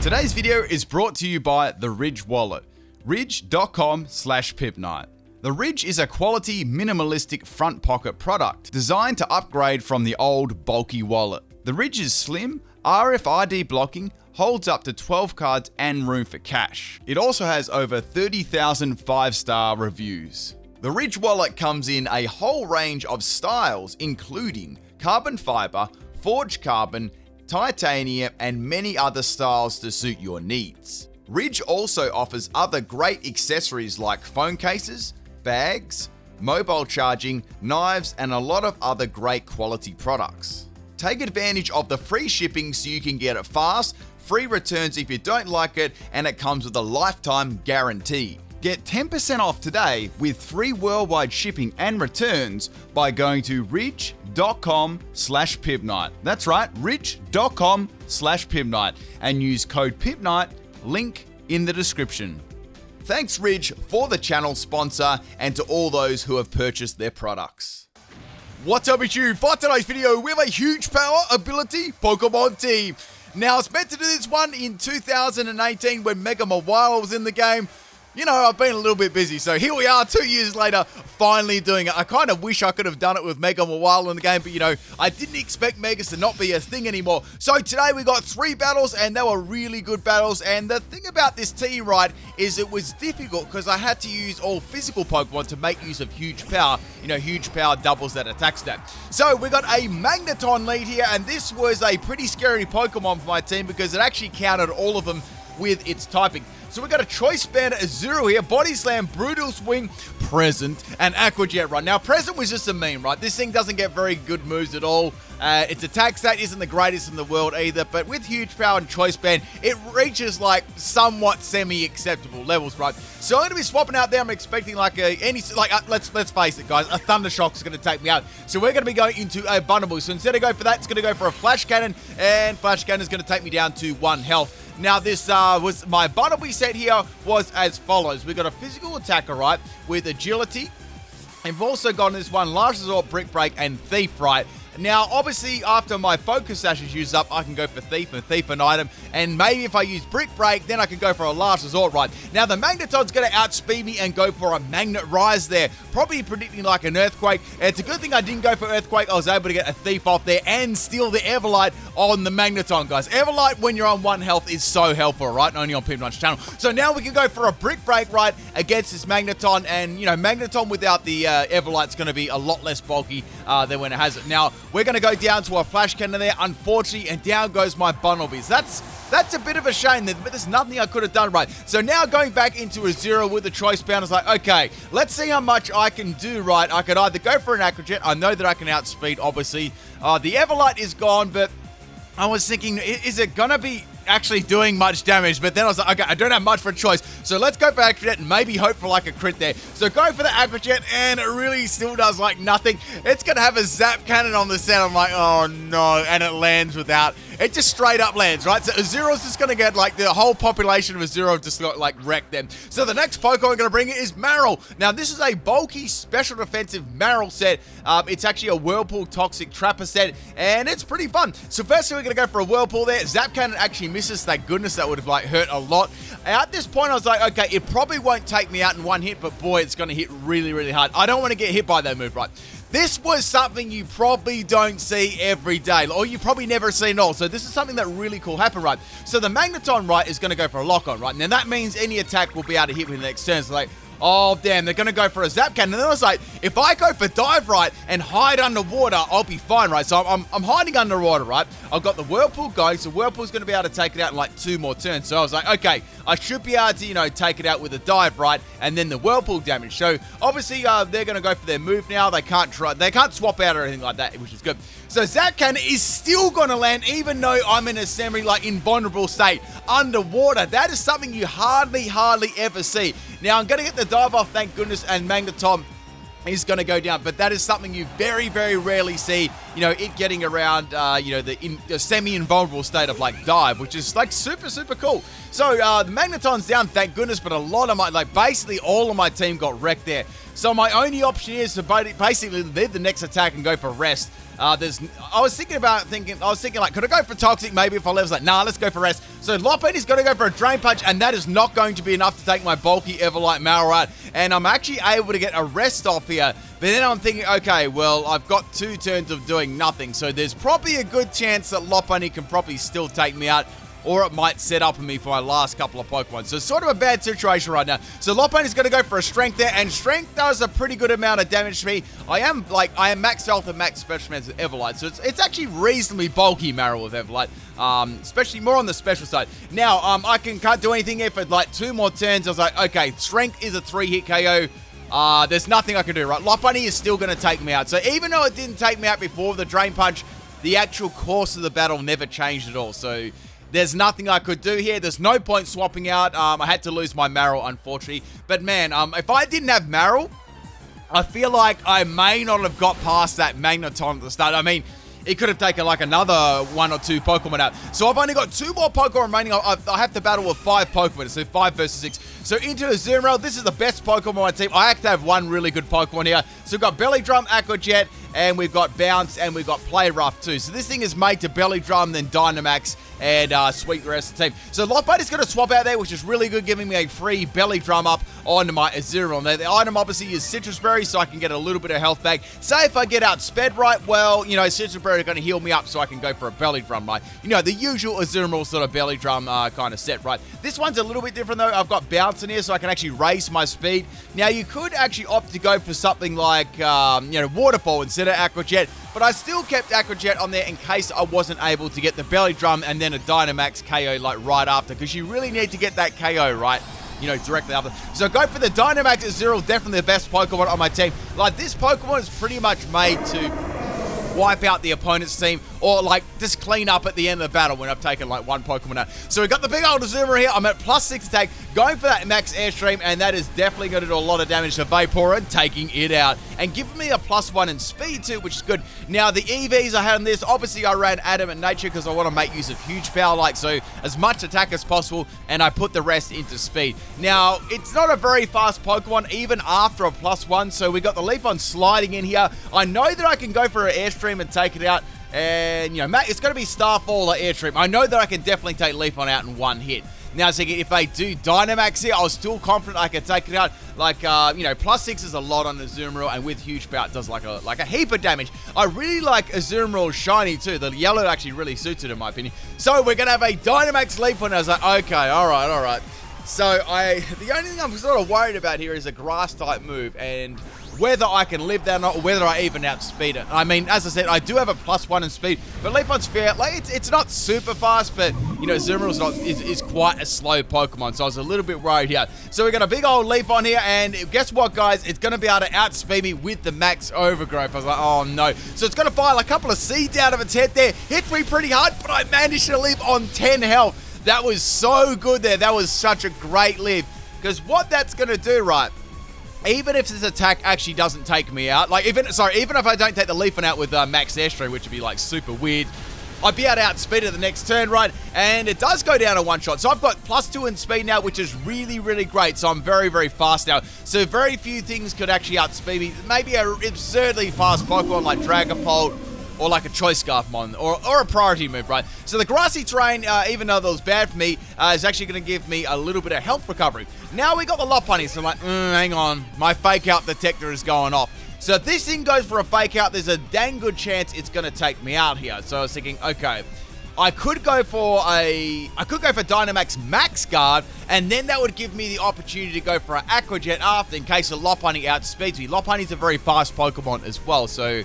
Today's video is brought to you by the Ridge wallet, ridge.com/Pimpnite. The Ridge is a quality, minimalistic front pocket product designed to upgrade from the old, bulky wallet. The Ridge is slim, RFID blocking, holds up to 12 cards and room for cash. It also has over 30,000 5-star reviews. The Ridge wallet comes in a whole range of styles, including carbon fiber, forged carbon, titanium, and many other styles to suit your needs. Ridge also offers other great accessories like phone cases, bags, mobile charging, knives, and a lot of other great quality products. Take advantage of the free shipping so you can get it fast, free returns if you don't like it, and it comes with a lifetime guarantee. Get 10% off today with free worldwide shipping and returns by going to ridge.com/Pimpnite. That's right, ridge.com/Pimpnite, and use code Pimpnite, link in the description. Thanks Ridge for the channel sponsor and to all those who have purchased their products. What's up with you? For today's video, we have a huge power ability Pokemon team. Now, I was meant to do this one in 2018 when Mega Mawile was in the game. You know, I've been a little bit busy, so here we are 2 years later, finally doing it. I kind of wish I could have done it with Mega Mawile in the game, but you know, I didn't expect Megas to not be a thing anymore. So today we got 3 battles, and they were really good battles, and the thing about this team, right, is it was difficult because I had to use all physical Pokemon to make use of huge power. You know, huge power doubles that attack stat. So we got a Magneton lead here, and this was a pretty scary Pokemon for my team because it actually countered all of them with its typing. So we got a Choice Band Azumarill here, Body Slam, Brutal Swing, Present, and Aqua Jet Run. Now, Present was just a meme, right? This thing doesn't get very good moves at all. Its attack stat isn't the greatest in the world either, but with Huge Power and Choice Band, it reaches like somewhat semi-acceptable levels, right? So I'm going to be swapping out there. I'm expecting like let's face it, guys, a Thunder Shock is going to take me out. So we're going to be going into a Bundle. So instead of going for that, it's going to go for a Flash Cannon, and Flash Cannon is going to take me down to 1 health. Now, this was my Bundle set here was as follows. We got a physical attacker, right, with agility. We've also got this one Last Resort, Brick Break, and Thief, right? Now, obviously, after my Focus Sash is used up, I can go for Thief and Thief an item. And maybe if I use Brick Break, then I can go for a Last Resort, right? Now, the Magneton's going to outspeed me and go for a Magnet Rise there. Probably predicting like an Earthquake. It's a good thing I didn't go for Earthquake. I was able to get a Thief off there and steal the Everlight on the Magneton, guys. Everlight, when you're on 1 health, is so helpful, right? Only on Pimpnite's channel. So now we can go for a Brick Break, right, against this Magneton. And, you know, Magneton without the Everlight's going to be a lot less bulky than when it has it. Now, we're going to go down to a Flash Cannon there, unfortunately, and down goes my Bunnelbees. That's a bit of a shame, but there's nothing I could have done right. So now going back into a 0 with the Choice Bound, is like, okay, let's see how much I can do right. I could either go for an Aqua Jet. I know that I can outspeed, obviously. The Everlight is gone, but I was thinking, is it going to be actually doing much damage? But then I was like, okay, I don't have much for a choice, so let's go for Aqua Jet and maybe hope for like a crit there. So go for the Aqua Jet, and it really still does like nothing. It's gonna have a Zap Cannon on the set. I'm like, oh no, and it lands without. It just straight up lands, right? So Azuro's just gonna get like the whole population of Azuro just like wreck them. So the next Pokemon I'm gonna bring is Marill. Now this is a bulky special defensive Marill set. It's actually a Whirlpool Toxic Trapper set, and it's pretty fun. So firstly, we're gonna go for a Whirlpool there. Zap Cannon actually misses. Thank goodness, that would have like hurt a lot. At this point, I was like, okay, it probably won't take me out in 1 hit, but boy, it's gonna hit really, really hard. I don't want to get hit by that move, right? This was something you probably don't see every day, or you probably never seen at all. So this is something that really cool happened, right? So the Magneton, right, is going to go for a lock-on, right? Now that means any attack will be able to hit with the next turn. So like, oh, damn, they're going to go for a Zap Cannon. And then I was like, if I go for Dive Right and hide underwater, I'll be fine, right? So I'm hiding underwater, right? I've got the Whirlpool going, so Whirlpool's going to be able to take it out in like 2 more turns. So I was like, okay, I should be able to, you know, take it out with a Dive Right and then the Whirlpool damage. So obviously they're going to go for their move now. They can't swap out or anything like that, which is good. So Zap Cannon is still going to land even though I'm in a semi, like, invulnerable state underwater. That is something you hardly ever see. Now, I'm going to get the dive off, thank goodness, and Magneton is going to go down, but that is something you very, very rarely see it getting around, the semi-invulnerable state of, like, dive, which is, like, super, super cool. So, the Magnetone's down, thank goodness, but a lot of basically all of my team got wrecked there. So, my only option is to basically leave the next attack and go for rest. I was thinking, like, could I go for Toxic maybe if I levels? Like, nah, let's go for rest. So Lopunny's got to go for a Drain Punch, and that is not going to be enough to take my bulky Everlight Marill out. And I'm actually able to get a rest off here. But then I'm thinking, okay, well, I've got 2 turns of doing nothing. So there's probably a good chance that Lopunny can probably still take me out, or it might set up on me for my last couple of Pokemon. So it's sort of a bad situation right now. So Lopunny's going to go for a Strength there, and Strength does a pretty good amount of damage to me. I am max health and max special defense with Everlight, so it's actually reasonably bulky Marill with Everlight, especially more on the special side. Now, I can't do anything here for like 2 more turns. I was like, okay, Strength is a 3-hit KO. There's nothing I can do, right? Lopunny is still going to take me out. So even though it didn't take me out before the Drain Punch, the actual course of the battle never changed at all. So there's nothing I could do here. There's no point swapping out. I had to lose my Marill, unfortunately. But man, if I didn't have Marill, I feel like I may not have got past that Magnetone at the start. I mean, it could have taken like another 1 or 2 Pokemon out. So I've only got 2 more Pokemon remaining. I have to battle with 5 Pokemon, so 5 versus 6. So into Azumarill, this is the best Pokemon on my team. I have to have 1 really good Pokemon here. So we've got Belly Drum, Aqua Jet, and we've got Bounce, and we've got Play Rough too. So this thing is made to Belly Drum, then Dynamax, and sweep the rest of the team. So Lopunny is going to swap out there, which is really good, giving me a free Belly Drum up onto my Azumarill. Now, the item obviously is Citrus Berry, so I can get a little bit of health back. Say if I get outsped right, well, Citrus Berry are going to heal me up so I can go for a Belly Drum, right? The usual Azumarill sort of Belly Drum kind of set, right? This one's a little bit different, though. I've got Bounce in here, so I can actually raise my speed. Now, you could actually opt to go for something like, Waterfall instead of Aqua Jet, but I still kept Aqua Jet on there in case I wasn't able to get the Belly Drum and then a Dynamax KO like right after, because you really need to get that KO right, directly after. So go for the Dynamax Azumarill, definitely the best Pokemon on my team. Like, this Pokemon is pretty much made to wipe out the opponent's team, or like just clean up at the end of the battle when I've taken like 1 Pokemon out. So we've got the big old Azumarill here. I'm at +6 attack, going for that max airstream, and that is definitely going to do a lot of damage to Vaporeon, taking it out and giving me a +1 in speed too, which is good. Now the EVs I had on this, obviously I ran Adamant Nature because I want to make use of huge power, like so as much attack as possible, and I put the rest into speed. Now it's not a very fast Pokemon even after a +1, so we got the Leafon sliding in here. I know that I can go for an airstream and take it out, and it's going to be Starfall or Airstream. I know that I can definitely take Leafon out in 1 hit. Now, so if they do Dynamax here, I was still confident I could take it out. Like, +6 is a lot on Azumarill, and with huge power, it does like a heap of damage. I really like Azumarill shiny too. The yellow actually really suits it in my opinion. So we're going to have a Dynamax Leafon. I was like, okay, all right. So the only thing I'm sort of worried about here is a grass type move, and whether I can live that or not, or whether I even outspeed it. I mean, as I said, I do have a +1 in speed, but Leafon's fair. Like, it's not super fast, but Azumarill is quite a slow Pokemon, so I was a little bit worried here. So we got a big old Leafon here, and guess what, guys? It's going to be able to outspeed me with the max overgrowth. I was like, oh no. So it's going to fire a couple of seeds out of its head there. Hit me pretty hard, but I managed to live on 10 health. That was so good there. That was such a great live, because what that's going to do, right? Even if this attack actually doesn't take me out, even if I don't take the Leafon out with max airstream, which would be like super weird, I'd be able to outspeed it the next turn, right? And it does go down to 1 shot. So I've got +2 in speed now, which is really, really great. So I'm very, very fast now. So very few things could actually outspeed me. Maybe an absurdly fast Pokemon like Dragapult, or like a Choice Scarf Mon, or a priority move, right? So the grassy terrain, even though that was bad for me, is actually going to give me a little bit of health recovery. Now we got the Lopunny, so I'm like, hang on, my fake out detector is going off. So if this thing goes for a fake out, there's a dang good chance it's going to take me out here. So I was thinking, okay, I could go for Dynamax Max Guard, and then that would give me the opportunity to go for an Aqua Jet after, in case the Lopunny outspeeds me. Lopunny's a very fast Pokemon as well, so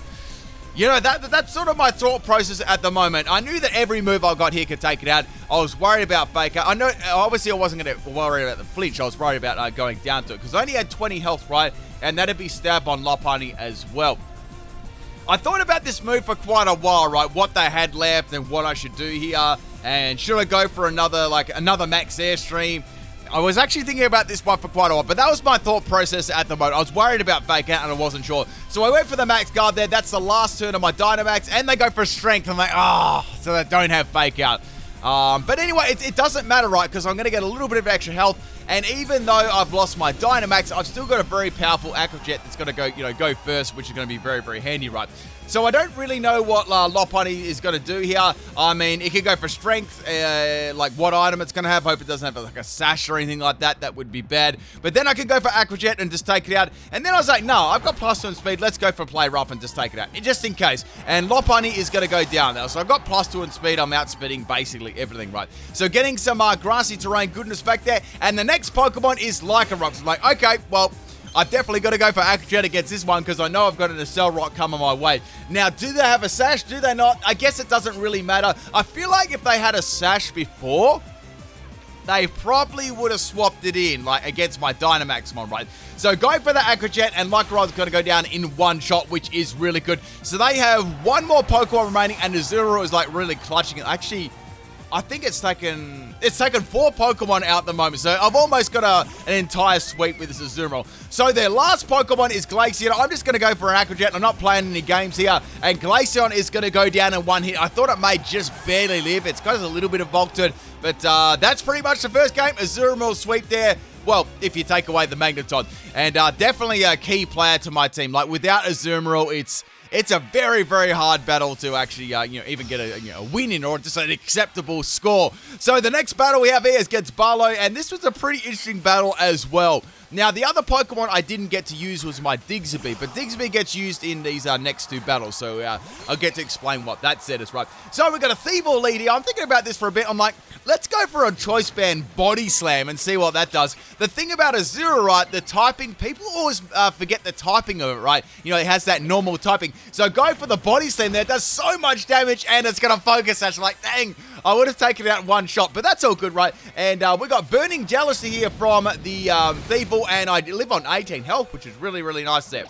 that's sort of my thought process at the moment. I knew that every move I got here could take it out. I was worried about fake out. I know, obviously I wasn't going to worry about the flinch. I was worried about going down to it, because I only had 20 health, right? And that'd be stab on Lopunny as well. I thought about this move for quite a while, right? What they had left and what I should do here. And should I go for another max airstream? I was actually thinking about this one for quite a while, but that was my thought process at the moment. I was worried about Fake Out and I wasn't sure. So I went for the Max Guard there. That's the last turn of my Dynamax, and they go for Strength. I'm like, so they don't have Fake Out. But anyway, it doesn't matter, right? Because I'm going to get a little bit of extra health. And even though I've lost my Dynamax, I've still got a very powerful Aqua Jet that's going to go first, which is going to be very, very handy, right? So I don't really know what Lopunny is going to do here. I mean, it could go for Strength, like what item it's going to have. Hope it doesn't have like a Sash or anything like that. That would be bad. But then I could go for Aqua Jet and just take it out. And then I was like, no, I've got +2 speed. Let's go for Play Rough and just take it out, just in case. And Lopunny is going to go down now. So I've got +2 in speed. I'm outspeeding basically everything, right? So getting some grassy terrain goodness back there. And the next Pokemon is Lycanroc. So I'm like, okay, well, I've definitely got to go for Aqua Jet against this one because I know I've got an Accelerock coming my way. Now, do they have a Sash? Do they not? I guess it doesn't really matter. I feel like if they had a Sash before, they probably would have swapped it in, like, against my Dynamax mon, right? So go for the Aqua Jet, and Lycanroc's going to go down in one shot, which is really good. So they have one more Pokemon remaining, and Azumarill is, like, really clutching it. Actually, I think it's taken 4 Pokemon out at the moment, so I've almost got an entire sweep with this Azumarill. So their last Pokemon is Glaceon. I'm just going to go for an Aqua Jet. I'm not playing any games here, and Glaceon is going to go down in one hit. I thought it may just barely live. It's got a little bit of bulk to it, but that's pretty much the first game. Azumarill sweep there. Well, if you take away the Magneton, and definitely a key player to my team. Like, without Azumarill, it's a very, very hard battle to actually, even get a win in or just an acceptable score. So the next battle we have here is against Barlow, and this was a pretty interesting battle as well. Now, the other Pokemon I didn't get to use was my Diggsby, but Diggsby gets used in these next 2 battles, so I'll get to explain what that set is, right? So we've got a Thievul lead here. I'm thinking about this for a bit. I'm like, let's go for a Choice Band Body Slam and see what that does. The thing about Azura, right, the typing, people always forget the typing of it, right? It has that normal typing. So go for the Body Slam there. It does so much damage, and it's going to Focus Sash. I'm like, dang, I would have taken it out in one shot, but that's all good, right? And we got Burning Jealousy here from the Thievul, and I live on 18 health, which is really, really nice there.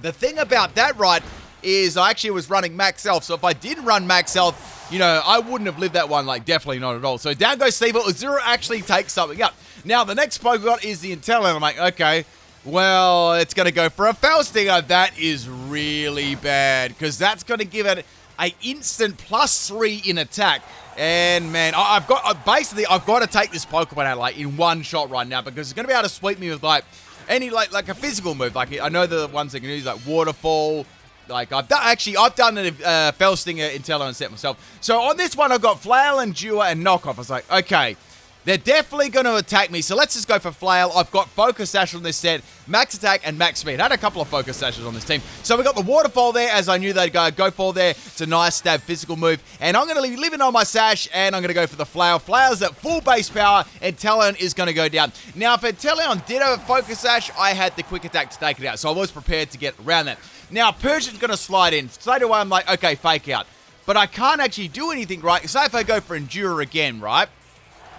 The thing about that, right, is I actually was running max health, so if I did run max health, I wouldn't have lived that one, like, definitely not at all. So down goes Thievul. Azura actually takes something up. Now, the next Pokemon is the Inteleon. I'm like, okay, well, it's going to go for a Fell Stinger. That is really bad, because that's going to give it an instant +3 in attack. And man, I've got to take this Pokemon out like in one shot right now, because it's going to be able to sweep me with like any like a physical move. Like, I know the ones that can use like Waterfall. Like, I've done a Fell Stinger Inteleon set myself. So on this one, I've got Flail, Endure, and Knockoff. I was like, okay, they're definitely going to attack me, so let's just go for Flail. I've got Focus Sash on this set, Max Attack and Max Speed. I had a couple of Focus Sashes on this team. So we got the Waterfall there, as I knew they'd go for there. It's a nice stab physical move. And I'm going to be living on my Sash, and I'm going to go for the Flail. Flail's at full base power, and Inteleon is going to go down. Now, if Inteleon did have a Focus Sash, I had the Quick Attack to take it out, so I was prepared to get around that. Now, Persian's going to slide in. Straight away, I'm like, okay, Fake Out. But I can't actually do anything, right? Say if I go for Endure again, right?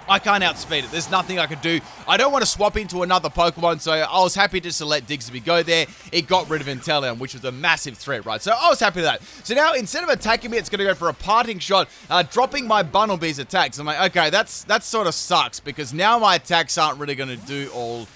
I can't outspeed it. There's nothing I can do. I don't want to swap into another Pokemon, so I was happy just to let Diggsby go there. It got rid of Inteleon, which was a massive threat, right? So I was happy with that. So now, instead of attacking me, it's going to go for a Parting Shot, dropping my Bunnelby's attacks. I'm like, okay, that sort of sucks, because now my attacks aren't really going to do all,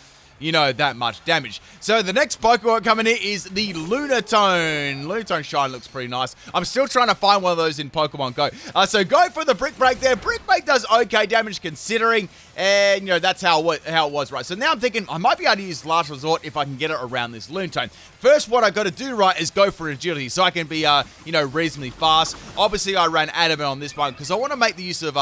that much damage. So the next Pokemon coming in is the Lunatone. Lunatone Shine looks pretty nice. I'm still trying to find one of those in Pokemon Go. So go for the Brick Break there. Brick Break does okay damage considering, and that's how it was, right? So now I'm thinking I might be able to use Last Resort if I can get it around this Lunatone. First, what I got to do, right, is go for Agility so I can be, reasonably fast. Obviously, I ran Adamant on this one because I want to make the use of,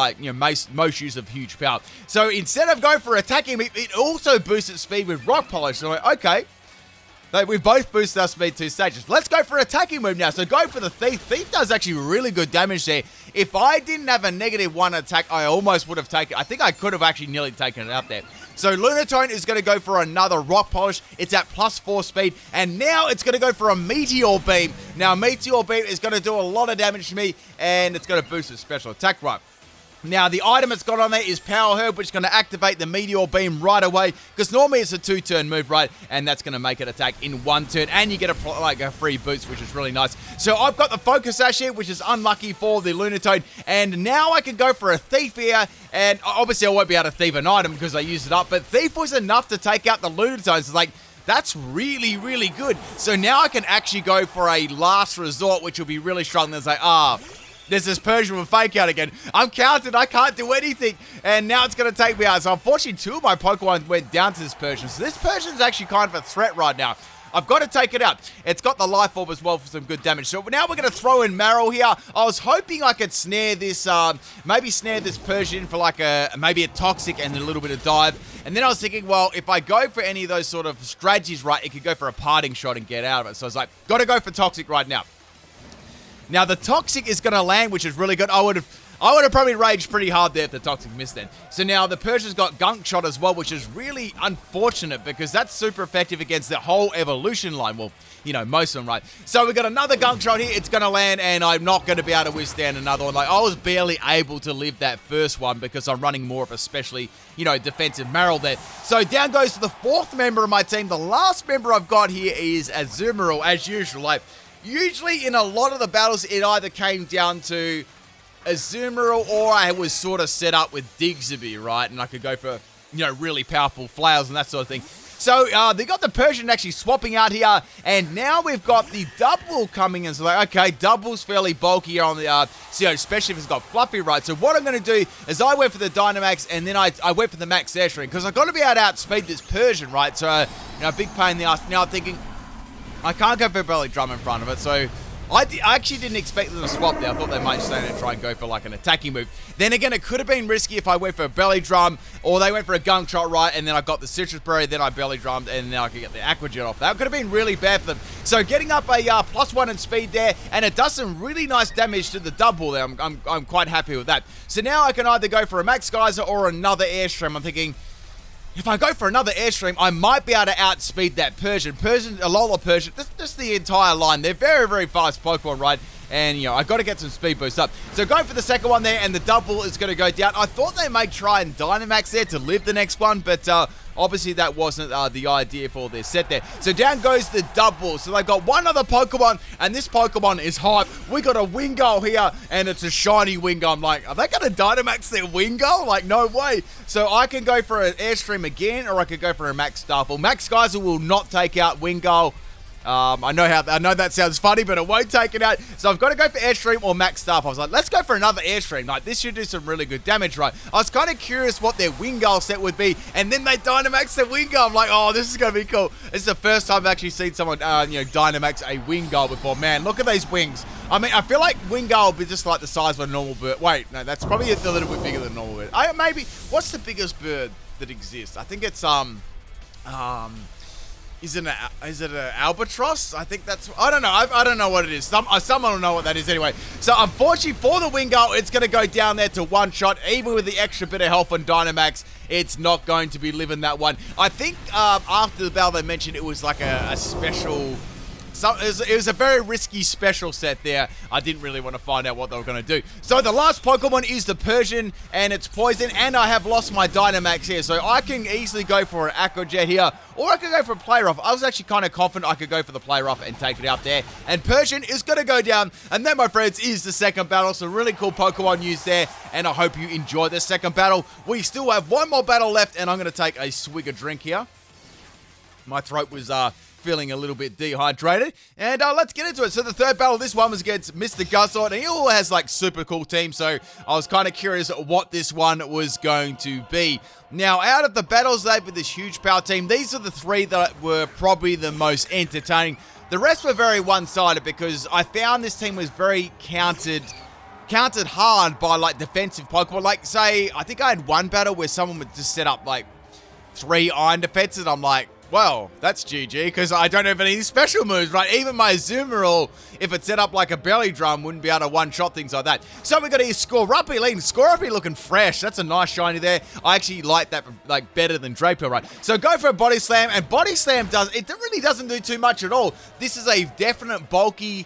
most use of huge power. So instead of going for attacking me, it also boosts its speed with Rock Polish. So I'm like, okay, we've both boosted our speed 2 stages. Let's go for an attacking move now. So go for the Thief. Thief does actually really good damage there. If I didn't have a -1 attack, I almost would have taken it. I think I could have actually nearly taken it out there. So Lunatone is going to go for another Rock Polish. It's at +4 speed. And now it's going to go for a Meteor Beam. Now, Meteor Beam is going to do a lot of damage to me, and it's going to boost its special attack, right? Now, the item it's got on there is Power Herb, which is going to activate the Meteor Beam right away, because normally it's a 2-turn move, right? And that's going to make it attack in 1 turn, and you get a free boost, which is really nice. So I've got the Focus Sash here, which is unlucky for the Lunatone, and now I can go for a Thief here, and obviously I won't be able to thief an item because I used it up, but Thief was enough to take out the Lunatone. It's like, that's really, really good. So now I can actually go for a last resort, which will be really strong. There's like, there's this Persian with Fake Out again. I'm counted. I can't do anything. And now it's going to take me out. So unfortunately, 2 of my Pokemon went down to this Persian. So this Persian is actually kind of a threat right now. I've got to take it out. It's got the Life Orb as well for some good damage. So now we're going to throw in Marill here. I was hoping I could snare this, maybe snare this Persian for like maybe a Toxic and a little bit of Dive. And then I was thinking, well, if I go for any of those sort of strategies, right, it could go for a Parting Shot and get out of it. So I was like, got to go for Toxic right now. Now, the Toxic is going to land, which is really good. I would have probably raged pretty hard there if the Toxic missed then. So now the Persian's got Gunk Shot as well, which is really unfortunate because that's super effective against the whole evolution line. Well, you know, most of them, right? So we've got another Gunk Shot here. It's going to land, and I'm not going to be able to withstand another one. Like, I was barely able to live that first one because I'm running more of a specially, you know, defensive Marill there. So down goes to the 4th member of my team. The last member I've got here is Azumarill, as usual. Like, usually in a lot of the battles, it either came down to Azumarill or I was sort of set up with Diggsby, right? And I could go for, you know, really powerful flowers and that sort of thing. So they got the Persian actually swapping out here, and now we've got the Double coming in. So like, okay, Double's fairly bulky on the, so, you know, especially if it's got Fluffy, right? So what I'm going to do is I went for the Dynamax, and then I went for the Max Airstream, because I've got to be able to outspeed this Persian, right? So, you know, big pain in the ass. Now I'm thinking, I can't go for a Belly Drum in front of it, so I actually didn't expect them to swap there. I thought they might stand there and try and go for like an attacking move. Then again, it could have been risky if I went for a Belly Drum, or they went for a Gunk Shot, right, and then I got the Citrus Berry, then I Belly Drummed, and then I could get the Aqua Jet off. That could have been really bad for them. So getting up a +1 in speed there, and it does some really nice damage to the Double there. I'm quite happy with that. So now I can either go for a Max Geyser or another Airstream. I'm thinking, if I go for another Airstream, I might be able to outspeed that Persian. Alola Persian, just the entire line. They're very, very fast Pokemon, right? And, you know, I got to get some speed boost up. So going for the second one there, and the Double is going to go down. I thought they may try and Dynamax there to live the next one, but obviously that wasn't the idea for their set there. So down goes the Double. So they've got one other Pokemon, and this Pokemon is hype. We got a Wingull here, and it's a shiny Wingull. I'm like, are they going to Dynamax their Wingull? Like, no way. So I can go for an Airstream again, or I could go for a Max Starfall. Max Geyser will not take out Wingull. I know that sounds funny, but it won't take it out. So I've got to go for Airstream or Max Staff. I was like, let's go for another Airstream. Like, this should do some really good damage, right? I was kind of curious what their Wingull set would be, and then they Dynamax their Wingull. I'm like, oh, this is going to be cool. This is the first time I've actually seen someone, Dynamax a Wingull before. Man, look at these wings. I mean, I feel like Wingull would be just like the size of a normal bird. Wait, no, that's probably a little bit bigger than a normal bird. Maybe, what's the biggest bird that exists? I think it's, is it an albatross? I think that's, I don't know. I don't know what it is. Someone will know what that is anyway. So unfortunately for the Wingull, it's going to go down there to one shot. Even with the extra bit of health on Dynamax, it's not going to be living that one. I think after the battle they mentioned it was like a special... So it was a very risky special set there. I didn't really want to find out what they were going to do. So the last Pokemon is the Persian, and it's poison, and I have lost my Dynamax here. So I can easily go for an Aqua Jet here, or I could go for a Play Rough. I was actually kind of confident I could go for the Play Rough and take it out there. And Persian is going to go down, and that, my friends, is the second battle. So really cool Pokemon news there, and I hope you enjoyed this second battle. We still have one more battle left, and I'm going to take a swig of drink here. My throat was... feeling a little bit dehydrated, and let's get into it. So the third battle, this one was against Mr. Guzzlord, and he all has like super cool team, so I was kind of curious what this one was going to be. Now, out of the battles they with this huge power team, these are the three that were probably the most entertaining. The rest were very one-sided because I found this team was very countered hard by like defensive Pokemon. Like, say, I think I had one battle where someone would just set up like 3 iron defenses, and I'm like, well, that's GG, because I don't have any special moves, right? Even my Azumarill if it's set up like a belly drum, wouldn't be able to one-shot things like that. So we got here Skorupi leading. Skorupi looking fresh. That's a nice shiny there. I actually like that like better than Draper, right? So go for a Body Slam, and Body Slam really doesn't do too much at all. This is a definite bulky,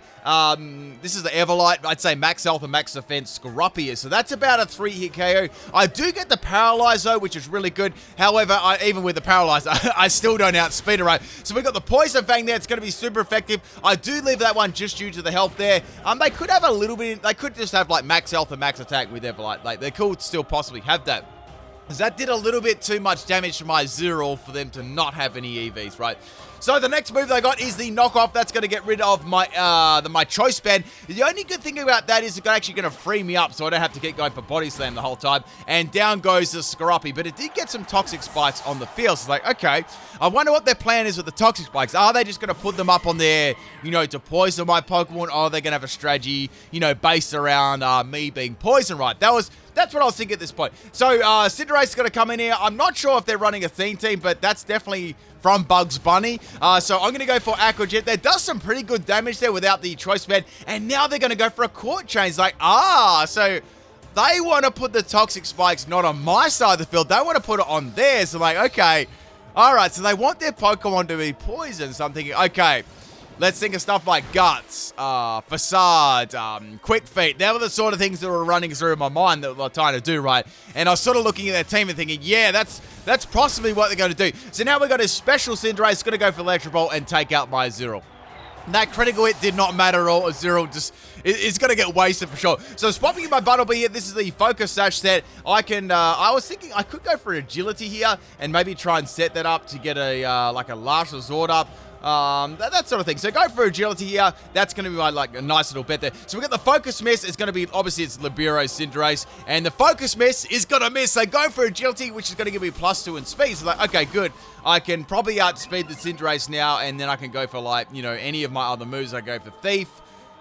this is the Everlight, I'd say max health and max defense Skorupi is. So that's about a 3-hit KO. I do get the Paralyze though, which is really good. However, even with the Paralyze, I still don't outspeed it, right? So we got the Poison Fang there. It's going to be super effective. I do leave that one just due to the health there. They could have a little bit, they could just have like max health and max attack with Everlight. Like they could still possibly have that. Because that did a little bit too much damage to my Azumarill for them to not have any EVs, right? So the next move they got is the knockoff. That's going to get rid of my my choice band. The only good thing about that is it's actually going to free me up, so I don't have to keep going for Body Slam the whole time. And down goes the Skorupi, but it did get some Toxic Spikes on the field. So it's like, okay, I wonder what their plan is with the Toxic Spikes. Are they just going to put them up on there, you know, to poison my Pokemon? Or are they going to have a strategy, you know, based around me being poisoned, right? That's what I was thinking at this point. So, Cinderace is going to come in here. I'm not sure if they're running a theme team, but that's definitely from Bugs Bunny. So I'm going to go for Aqua Jet. That does some pretty good damage there without the choice bed. And now they're going to go for a Court Change. Like, so they want to put the Toxic Spikes not on my side of the field. They want to put it on theirs. So like, okay. All right, so they want their Pokemon to be poisoned. So I'm thinking, okay. Let's think of stuff like Guts, Facade, Quick Feet. They were the sort of things that were running through my mind that we're trying to do, right? And I was sort of looking at their team and thinking, yeah, that's possibly what they're going to do. So now we've got a special Cinderace, going to go for Electro Ball and take out my Azumarill. That critical hit did not matter at all. Azumarill just it's going to get wasted for sure. So swapping in my Butterbeer here, this is the Focus Sash set. I was thinking I could go for Agility here and maybe try and set that up to get a like a Last Resort up. That sort of thing. So go for Agility here. That's going to be my, like, a nice little bet there. So we got the Focus Miss. It's going to be, obviously, it's Libero Cinderace. And the Focus Miss is going to miss. So go for Agility, which is going to give me +2 in speed. So, like, okay, good. I can probably outspeed the Cinderace now, and then I can go for, like, you know, any of my other moves. I go for Thief.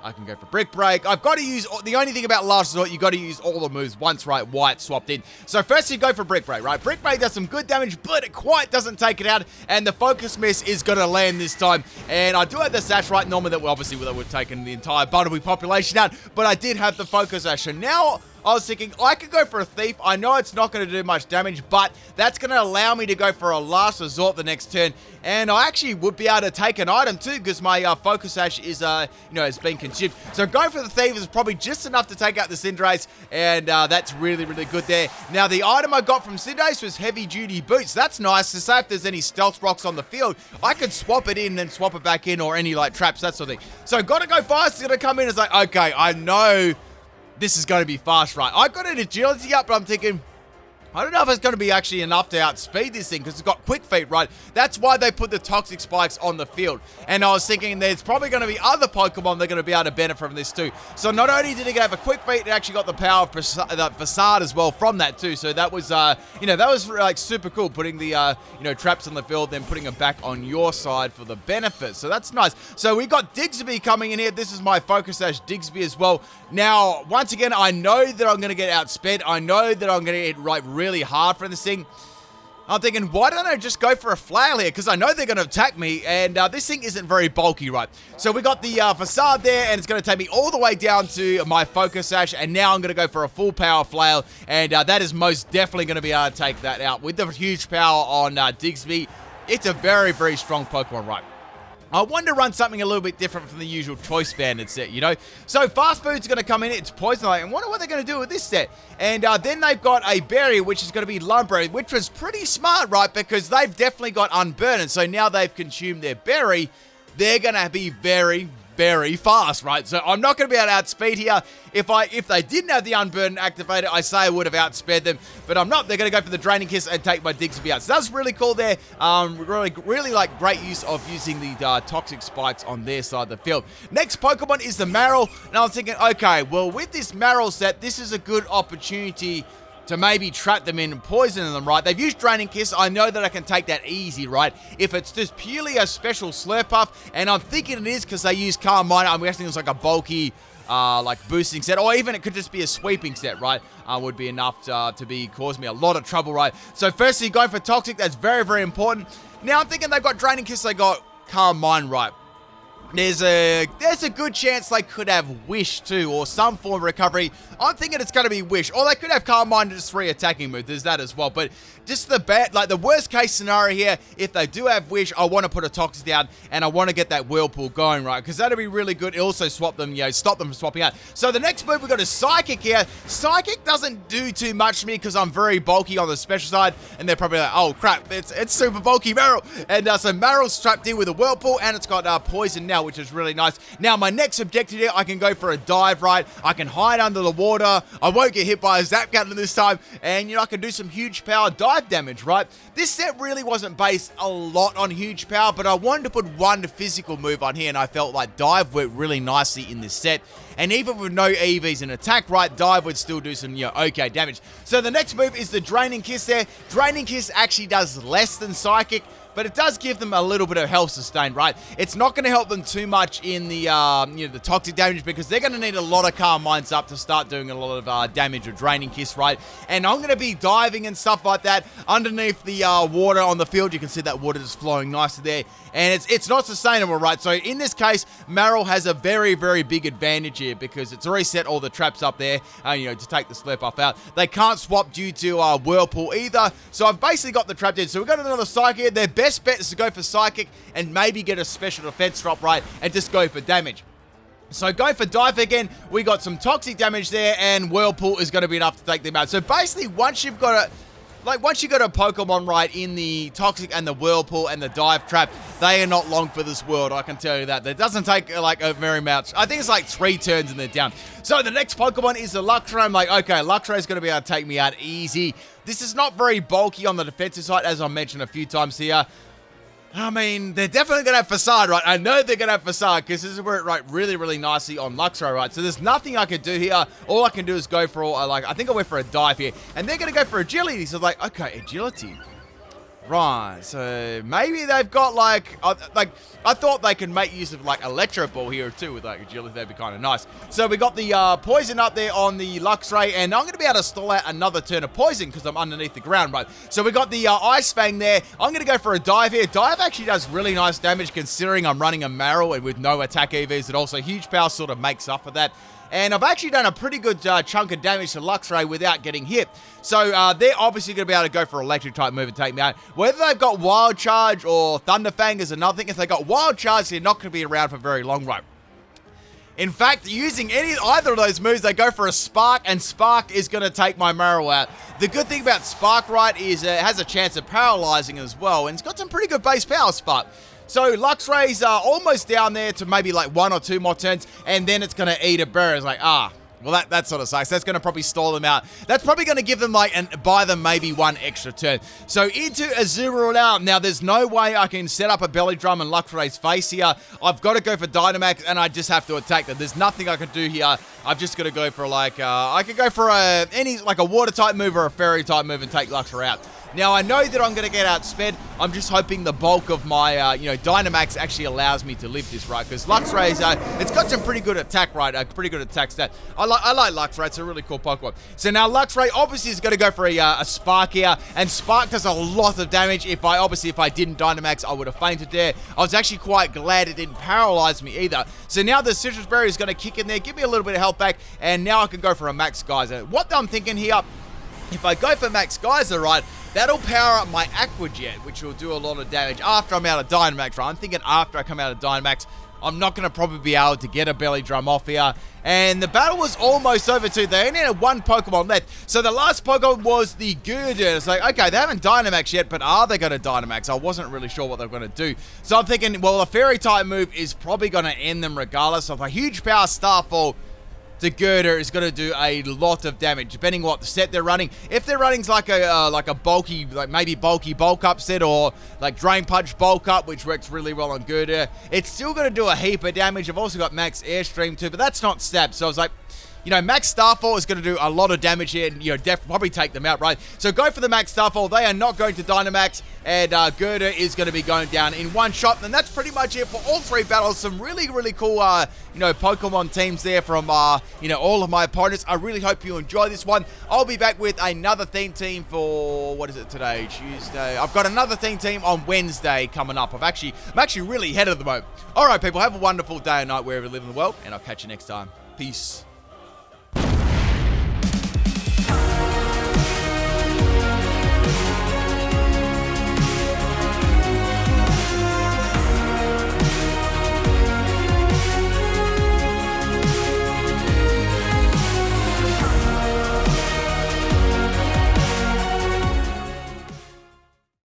I can go for Brick Break. I've got to use, the only thing about Last Resort, you got to use all the moves once, right, White swapped in. So first you go for Brick Break, right? Brick Break does some good damage, but it quite doesn't take it out, and the Focus Miss is going to land this time. And I do have the Sash, right? Normally that would have taken the entire Butterbeer population out, but I did have the Focus Sash. And now I was thinking I could go for a Thief. I know it's not going to do much damage, but that's going to allow me to go for a Last Resort the next turn. And I actually would be able to take an item too, because my Focus Sash is, has been consumed. So going for the Thief is probably just enough to take out the Cinderace, and that's really, really good there. Now, the item I got from Cinderace was Heavy Duty Boots. That's nice to say if there's any Stealth Rocks on the field, I could swap it in and swap it back in, or any, like, traps, that sort of thing. So got to go fast. It's going to come in. It's like, okay, I know this is going to be fast, right? I got an Agility up, but I'm thinking, I don't know if it's going to be actually enough to outspeed this thing, because it's got Quick Feet, right? That's why they put the Toxic Spikes on the field. And I was thinking there's probably going to be other Pokemon that are going to be able to benefit from this too. So not only did it have a Quick Feet, it actually got the power of the Facade as well from that too. So that was, that was like super cool, putting the, traps on the field, then putting them back on your side for the benefit. So that's nice. So we got Digsby coming in here. This is my Focus Sash Digsby as well. Now, once again, I know that I'm going to get outsped. I know that I'm going to get really hard for this thing. I'm thinking, why don't I just go for a Flail here? Because I know they're going to attack me, and this thing isn't very bulky, right? So we got the Facade there, and it's going to take me all the way down to my Focus Sash, and now I'm going to go for a full power Flail, and that is most definitely going to be able to take that out. With the huge power on Digsby, it's a very, very strong Pokemon, right? I wanted to run something a little bit different from the usual choice banded set, So Fast Food's going to come in, it's Poison Light, and wonder what they're going to do with this set. And then they've got a Berry, which is going to be Lumberry, which was pretty smart, right? Because they've definitely got Unburdened, so now they've consumed their Berry, they're going to be very, very fast, right? So I'm not going to be able to outspeed here. If they didn't have the Unburden activated, I say I would have outsped them, but I'm not. They're going to go for the Draining Kiss and take my Digsby out. So that's really cool there. Really like great use of using the Toxic Spikes on their side of the field. Next Pokemon is the Marill, and I was thinking, okay, well, with this Marill set, this is a good opportunity to maybe trap them in and poison them, right? They've used Draining Kiss. I know that I can take that easy, right? If it's just purely a special Slurpuff, and I'm thinking it is because they use Calm Mind, I'm guessing it's like a bulky, like boosting set, or even it could just be a sweeping set, right? Would be enough to cause me a lot of trouble, right? So firstly, going for Toxic, that's very, very important. Now I'm thinking they've got Draining Kiss, they got Calm Mind, right? there's a good chance they could have Wish too, or some form of recovery. I'm thinking it's going to be Wish, or they could have Calm Mind and just 3 attacking move. There's that as well. But just the worst case scenario here, if they do have Wish, I want to put a Toxic down and I want to get that Whirlpool going, right? Because that'll be really good. It also swap them, stop them from swapping out. So the next move, we've got a Psychic here. Psychic doesn't do too much to me because I'm very bulky on the special side, and they're probably like, oh crap, it's super bulky Marill. And so Marill's trapped in with a Whirlpool, and it's got Poison now, which is really nice. Now my next objective here, I can go for a dive, right? I can hide under the water. I won't get hit by a Zap Cannon this time, and I can do some huge power dive damage, right? This set really wasn't based a lot on huge power, but I wanted to put one physical move on here, and I felt like dive worked really nicely in this set. And even with no EVs in attack, right, dive would still do some, okay damage. So the next move is the Draining Kiss there. Draining Kiss actually does less than Psychic, but it does give them a little bit of health sustain, right? It's not going to help them too much in the, the toxic damage, because they're going to need a lot of Calm Minds up to start doing a lot of damage with Draining Kiss, right? And I'm going to be diving and stuff like that underneath the water on the field. You can see that water just flowing nicely there, and it's not sustainable, right? So in this case, Marill has a very, very big advantage here, because it's already set all the traps up there, to take the slurp off out. They can't swap due to Whirlpool either, so I've basically got the trap in. So we've got another Psychic here. Their best bet is to go for Psychic and maybe get a special defense drop, right, and just go for damage. So go for dive again. We got some toxic damage there, and Whirlpool is going to be enough to take them out. So basically, once you've got once you got a Pokemon right in the Toxic and the Whirlpool and the Dive Trap, they are not long for this world, I can tell you that. It doesn't take, a very much. I think it's 3 turns and they're down. So the next Pokemon is the Luxray. I'm like, okay, Luxray is going to be able to take me out easy. This is not very bulky on the defensive side, as I mentioned a few times here. I mean, they're definitely going to have Facade, right? I know they're going to have Facade, because this is where it really, really nicely on Luxray, right? So there's nothing I can do here. All I can do is go for, I think I went for a dive here. And they're going to go for Agility. So okay, Agility. Right, so maybe they've got, I thought they could make use of, Electro Ball here, too, with, Agility. That'd be kind of nice. So we got the Poison up there on the Luxray, and I'm going to be able to stall out another turn of Poison, because I'm underneath the ground, right? So we got the Ice Fang there. I'm going to go for a dive here. Dive actually does really nice damage, considering I'm running a Marill and with no attack EVs at all, so huge power sort of makes up for that. And I've actually done a pretty good chunk of damage to Luxray without getting hit. So they're obviously going to be able to go for Electric type move and take me out. Whether they've got Wild Charge or Thunder Fang is another thing. If they've got Wild Charge, they're not going to be around for very long, right? In fact, using either of those moves, they go for a Spark, and Spark is going to take my Marill out. The good thing about Spark, right, is it has a chance of paralyzing as well, and it's got some pretty good base power, Spark. So Luxray's almost down there to maybe 1 or 2 more turns, and then it's going to eat a berry. It's well, that sort of sucks. That's going to probably stall them out. That's probably going to give them, and buy them maybe 1 extra turn. So into Azumarill now. Now, there's no way I can set up a Belly Drum in Luxray's face here. I've got to go for Dynamax, and I just have to attack them. There's nothing I can do here. I've just got to go for, I could go for a Water-type move or a Fairy-type move and take Luxray out. Now, I know that I'm going to get outsped. I'm just hoping the bulk of my, Dynamax actually allows me to live this, right? Because Luxray's, it's got some pretty good attack, right? A pretty good attack stat. I like Luxray. It's a really cool Pokemon. So now Luxray obviously is going to go for a Spark here. And Spark does a lot of damage. If I didn't Dynamax, I would have fainted there. I was actually quite glad it didn't paralyze me either. So now the Citrus Berry is going to kick in there, give me a little bit of health back. And now I can go for a Max Geyser. What I'm thinking here, if I go for Max Geyser, right, that'll power up my Aqua Jet, which will do a lot of damage after I'm out of Dynamax, right? I'm thinking after I come out of Dynamax, I'm not going to probably be able to get a Belly Drum off here. And the battle was almost over too. They only had 1 Pokemon left. So the last Pokemon was the Gurdurr. It's okay, they haven't Dynamax yet, but are they going to Dynamax? I wasn't really sure what they're going to do. So I'm thinking, well, a Fairy-type move is probably going to end them regardless of a huge power Starfall. The Gurdurr is going to do a lot of damage, depending what set they're running. If they're running like a bulky, maybe bulky bulk up set, or Drain Punch bulk up, which works really well on Gurdurr, it's still going to do a heap of damage. I've also got Max Airstream too, but that's not Stab. So I was you know, Max Starfall is going to do a lot of damage here and, you know, probably take them out, right? So go for the Max Starfall. They are not going to Dynamax, and Gerda is going to be going down in one shot. And that's pretty much it for all three battles. Some really, really cool, you know, Pokemon teams there from, you know, all of my opponents. I really hope you enjoy this one. I'll be back with another theme team for, what is it today? Tuesday. I've got another theme team on Wednesday coming up. I'm actually really ahead of the moment. All right, people, have a wonderful day or night wherever you live in the world, and I'll catch you next time. Peace.